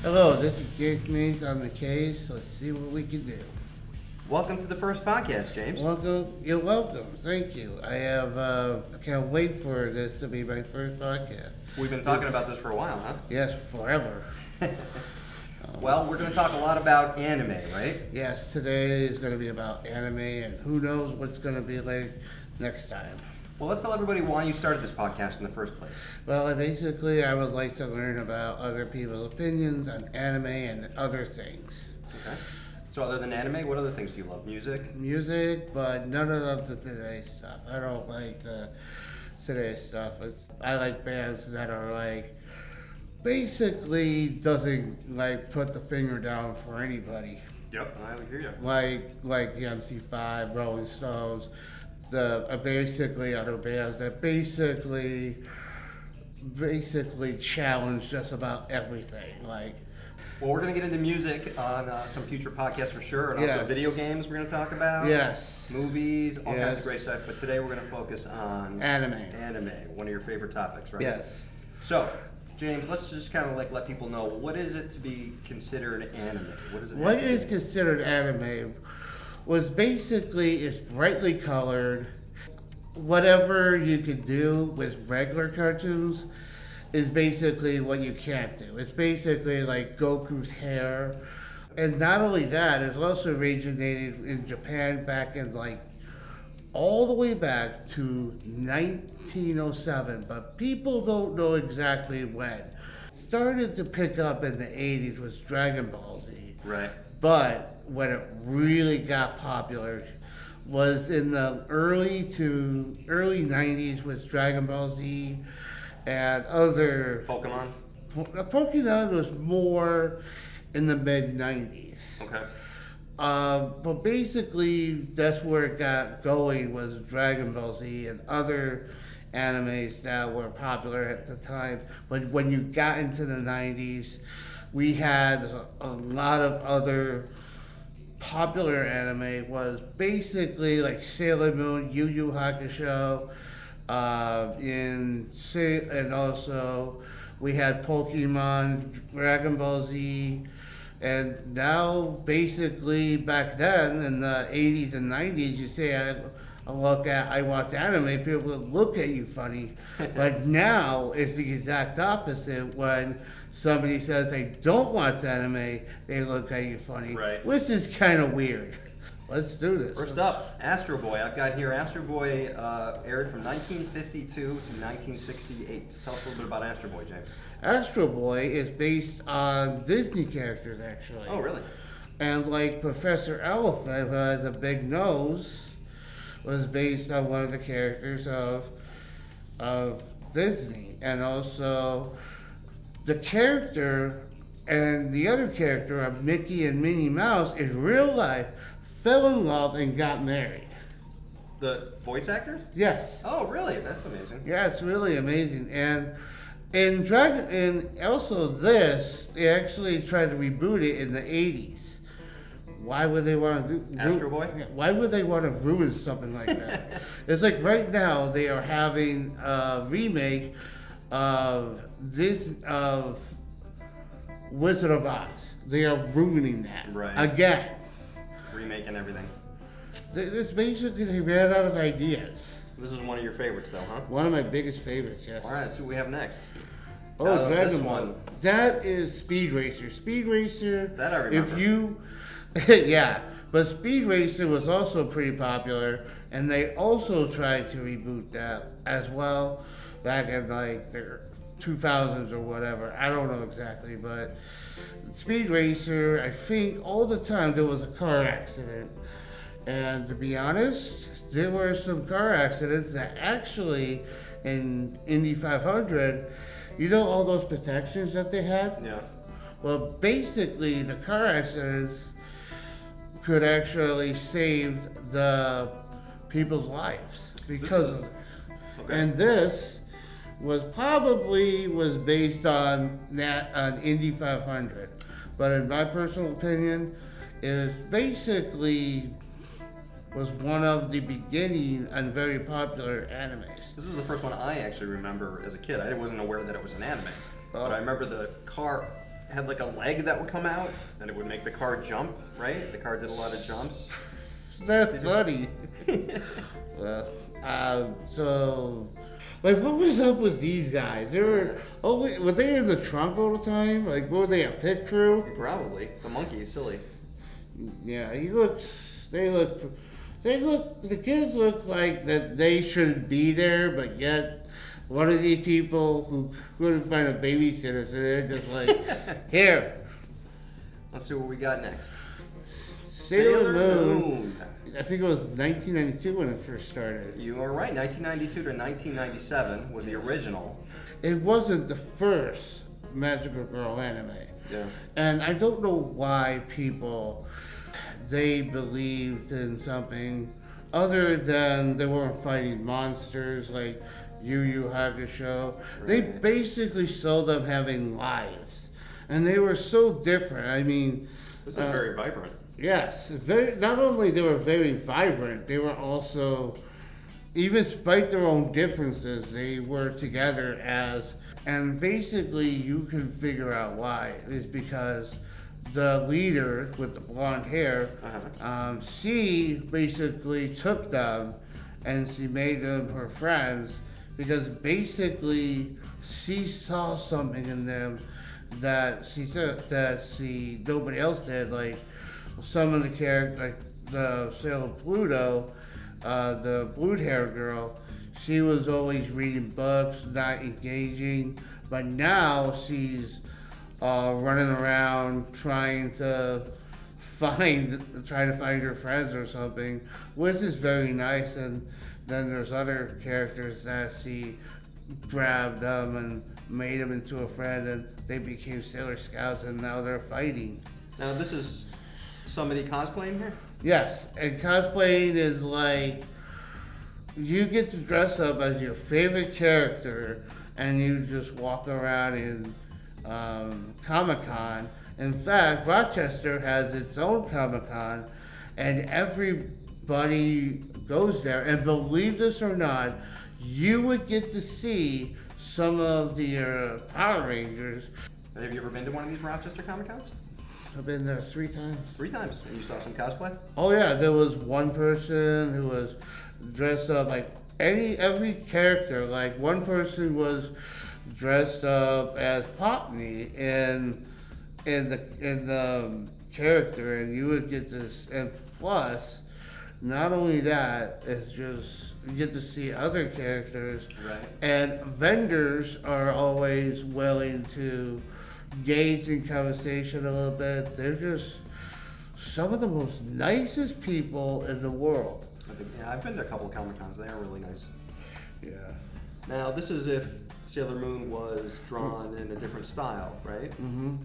Hello, this is Mase on the case. Let's see what we can do. Welcome to the first podcast, James. Welcome. You're welcome. Thank you. I can't wait for this to be my first podcast. We've been talking about this for a while, huh? Yes, forever. Well, we're going to talk a lot about anime, right? Yes, today is going to be about anime, and who knows what's going to be like next time. Well, let's tell everybody why you started this podcast in the first place. Well, I would like to learn about other people's opinions on anime and other things. Okay. So other than anime, what other things do you love? Music, but none of the today's stuff. I don't like the today's stuff. I like bands that are like basically doesn't like put the finger down for anybody. Yep, I hear you. Like the MC5, Rolling Stones, the basically other bands that basically challenge just about everything. Well, we're going to get into music on some future podcasts for sure, and also Yes. video games we're going to talk about. Yes. Movies, all kinds Yes. of great stuff. But today we're going to focus on Anime. Anime, one of your favorite topics, right? Yes. So, James, let's just kind of like let people know, what is it to be considered anime? What is considered anime was basically it's brightly colored. Whatever you could do with regular cartoons is basically what you can't do. It's basically like Goku's hair. And not only that, it's also originated in Japan back in all the way back to 1907, but people don't know exactly when. Started to pick up in the 80s was Dragon Ball Z. Right. But when it really got popular was in the early 90s with Dragon Ball Z and other... Pokemon? Pokemon was more in the mid 90s. Okay. But basically, that's where it got going was Dragon Ball Z and other animes that were popular at the time. But when you got into the 90s, we had a lot of other popular anime was basically like Sailor Moon, Yu Yu Hakusho, and also we had Pokemon, Dragon Ball Z, and now basically back then in the 80s and 90s, you say I watch anime, people would look at you funny. But now it's the exact opposite. When somebody says they don't watch anime, they look at you funny, right. Which is kind of weird. Let's do this. First up, Astro Boy. I've got here Astro Boy aired from 1952 to 1968. Tell us a little bit about Astro Boy, James. Astro Boy is based on Disney characters, actually. Oh, really? And like Professor Elephant, who has a big nose, was based on one of the characters of Disney. And also the character and the other character of Mickey and Minnie Mouse in real life fell in love and got married. The voice actors? Yes. Oh, really? That's amazing. Yeah, it's really amazing. And also this, they actually tried to reboot it in the 80s. Why would they want to do Astro Boy? Why would they want to ruin something like that? It's like right now they are having a remake of Wizard of Oz. They are ruining that again. Remake and everything. It's basically they ran out of ideas. This is one of your favorites, though, huh? One of my biggest favorites, yes. All right, let's see what we have next. Oh, Dragon this Ball. one. That is Speed Racer. Speed Racer. That I remember. If you, yeah, but Speed Racer was also pretty popular, and they also tried to reboot that as well, back in like the 2000s or whatever. I don't know exactly, but Speed Racer. I think all the time there was a car accident, and to be honest, there were some car accidents that actually in Indy 500. You know all those protections that they had? Yeah. Well, basically, the car accidents could actually save the people's lives because of it. Okay. And this was based on Indy 500, but in my personal opinion, it was one of the beginning and very popular animes. This was the first one I actually remember as a kid. I wasn't aware that it was an anime. But I remember the car had like a leg that would come out, and it would make the car jump, right? The car did a lot of jumps. That's funny. So, like, what was up with these guys? They were, were they in the trunk all the time? Like, were they a pit crew? Probably. The monkey is silly. Yeah, the kids look like that they shouldn't be there, but yet one of these people who couldn't find a babysitter, so they're just like, here. Let's see what we got next. Sailor Moon. I think it was 1992 when it first started. You are right. 1992 to 1997 was the original. It wasn't the first magical girl anime. Yeah. And I don't know why people, they believed in something other than they weren't fighting monsters like Yu Yu Hakusho. Right. They basically saw them having lives. And they were so different. I mean... This is very vibrant. Yes. Not only they were very vibrant, they were also... Even despite their own differences, they were together as... And basically, you can figure out why. It's because the leader with the blonde hair, she basically took them and she made them her friends because basically she saw something in them that she said that nobody else did. Like some of the characters, like the Sailor Pluto, the blue-haired girl, she was always reading books, not engaging, but now she's running around trying to find her friends or something, which is very nice. And then there's other characters that she grabbed them and made them into a friend, and they became Sailor Scouts, and now they're fighting. Now this is somebody cosplaying here? Yes, and cosplaying is like you get to dress up as your favorite character and you just walk around in Comic-Con. In fact, Rochester has its own Comic-Con and everybody goes there, and believe this or not, you would get to see some of the Power Rangers. Have you ever been to one of these Rochester Comic-Cons? I've been there 3 times. 3 times. And you saw some cosplay? Oh yeah, there was one person who was dressed up like every character. Like one person was dressed up as Popney in the character, and you would get this. And plus, not only that, it's just you get to see other characters. Right. And vendors are always willing to engage in conversation a little bit. They're just some of the most nicest people in the world. Yeah, I've been to a couple of Comic-Cons. They are really nice. Yeah. Now, this is if Sailor Moon was drawn in a different style, right? Mm-hmm.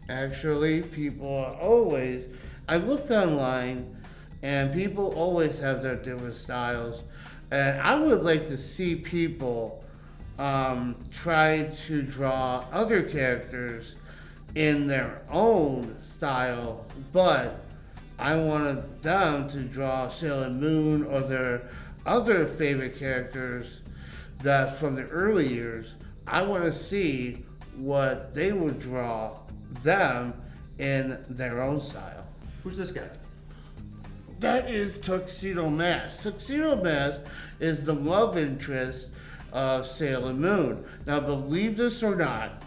Actually, people are always... I looked online, and people always have their different styles. And I would like to see people try to draw other characters in their own style, but I wanted them to draw Sailor Moon or their other favorite characters that from the early years. I want to see what they would draw them in their own style. Who's this guy? That is Tuxedo Mask. Tuxedo Mask is the love interest of Sailor Moon. Now, believe this or not,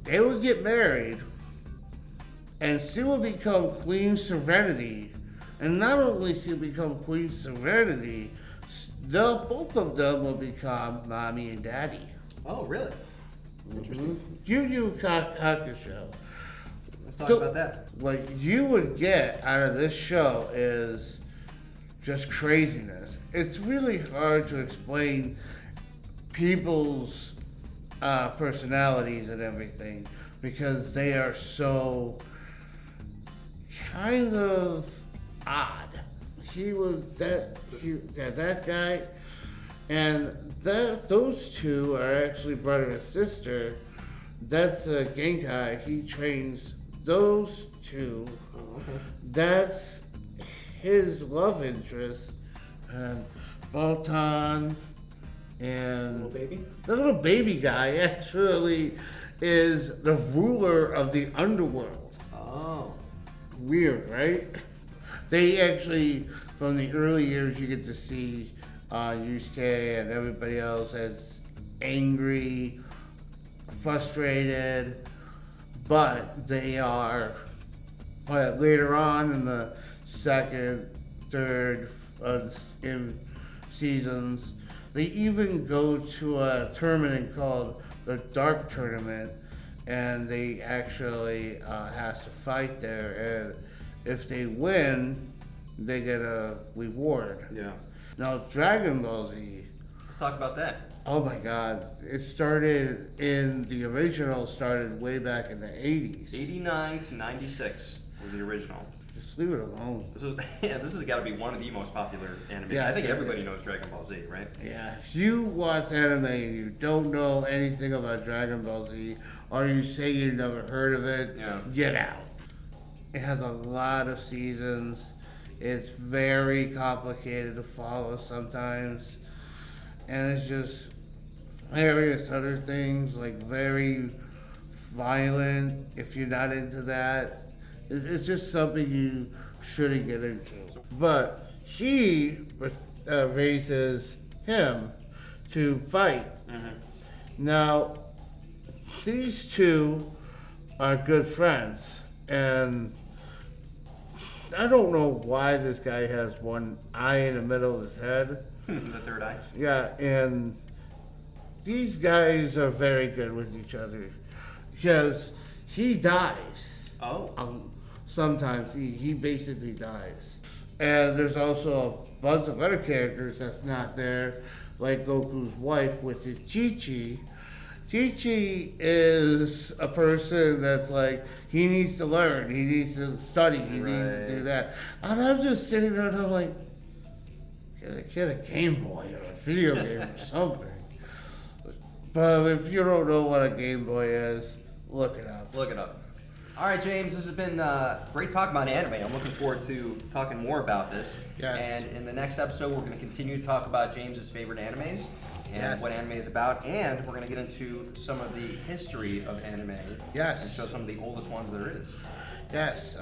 they would get married, and she will become Queen Serenity. And not only she will become Queen Serenity, both of them will become Mommy and Daddy. Oh, really? Interesting. Yu Yu Hakusho. Let's talk about that. What you would get out of this show is just craziness. It's really hard to explain people's personalities and everything because they are so kind of odd. That guy, and those two are actually brother and sister. That's Genkai. He trains those two. Oh, okay. That's his love interest, and Baltan, and Little baby? the little baby guy actually is the ruler of the underworld. Oh. Weird, right? They actually, from the early years, you get to see Yusuke and everybody else as angry, frustrated, but they are, later on in the second, third in seasons, they even go to a tournament called the Dark Tournament, and they actually has to fight there, and if they win, they get a reward. Yeah. Now, Dragon Ball Z, Let's talk about that. oh my god, it started the original started way back in the 80s. 89 to 96 was the original. Just leave it alone. This has got to be one of the most popular anime. Yeah, I think yeah, everybody knows Dragon Ball Z, right? Yeah, if you watch anime and you don't know anything about Dragon Ball Z, or you say you've never heard of it, Yeah. get out. It has a lot of seasons. It's very complicated to follow sometimes. And it's just various other things, like very violent. If you're not into that, it's just something you shouldn't get into. But she raises him to fight. Mm-hmm. Now, these two are good friends, and I don't know why this guy has one eye in the middle of his head. The third eye. Yeah, and these guys are very good with each other because he dies. Oh. Sometimes he basically dies. And there's also a bunch of other characters that's not there, like Goku's wife, which is Chi-Chi. Chi-Chi is a person that's like, he needs to learn, he needs to study, he needs to do that. And I'm just sitting there and I'm like, get a Game Boy or a video game or something. But if you don't know what a Game Boy is, look it up. Look it up. All right, James, this has been great talk about anime. I'm looking forward to talking more about this. Yes. And in the next episode, we're going to continue to talk about James's favorite animes and Yes. what anime is about. And we're going to get into some of the history of anime. Yes. And show some of the oldest ones there is. Yes.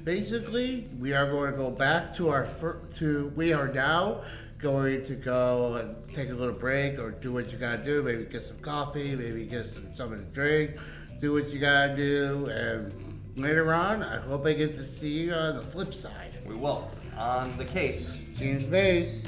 Basically, we are going to go back to we are now going to go and take a little break or do what you gotta do. Maybe get some coffee, maybe get something to drink, do what you gotta do, and later on, I hope I get to see you on the flip side. We will. On the case. James Mase.